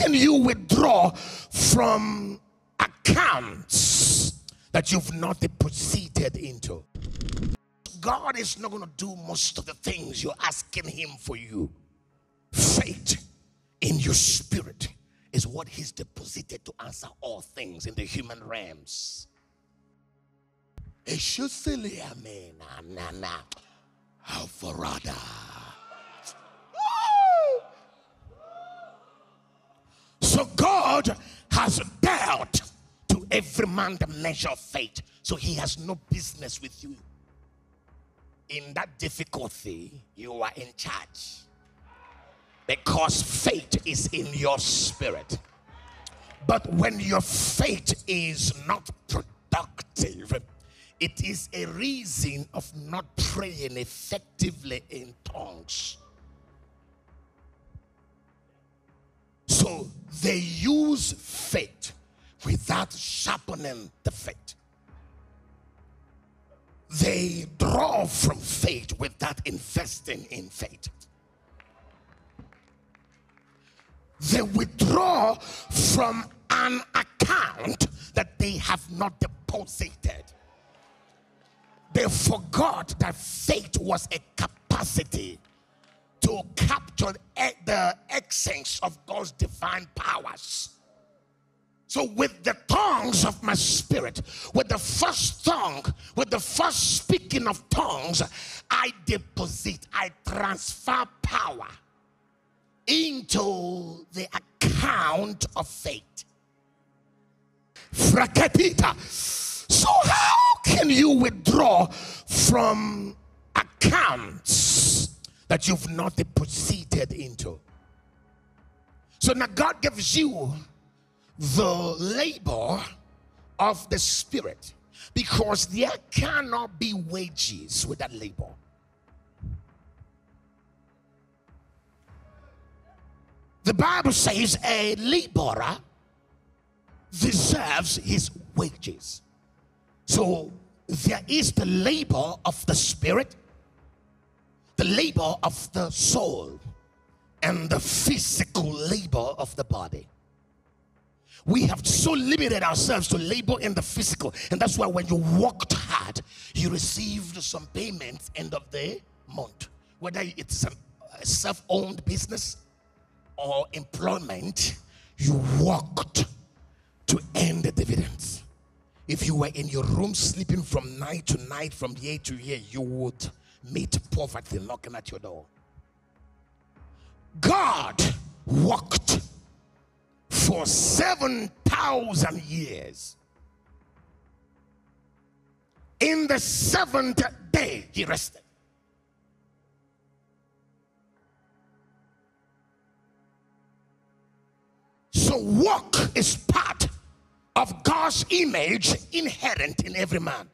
can you withdraw from accounts that you've not deposited into? God is not going to do most of the things you're asking him for you. Faith in your spirit is what he's deposited to answer all things in the human realms. So God has dealt to every man the measure of faith. So he has no business with you. In that difficulty, you are in charge. Because faith is in your spirit. But when your faith is not productive, it is a reason of not praying effectively in tongues. So they use faith without sharpening the faith. They draw from faith without investing in faith. They withdraw from an account that they have not deposited. They forgot that faith was a capacity to capture the essence of God's divine powers. So with the tongues of my spirit, with the first tongue, with the first speaking of tongues, I deposit, I transfer power into the account of faith. Frakepita. So how can you withdraw from accounts that you've not deposited into? So now God gives you the labor of the spirit, because there cannot be wages without labor. The Bible says a laborer deserves his wages. So there is the labor of the spirit, the labor of the soul, and the physical labor of the body. We have so limited ourselves to labor in the physical, and that's why when you worked hard, you received some payments end of the month. Whether it's a self-owned business or employment, you worked to earn the dividends. If you were in your room sleeping from night to night, from year to year, you would meet poverty knocking at your door. God worked for 7,000 years. In the seventh day, he rested. So work is part of God's image inherent in every man.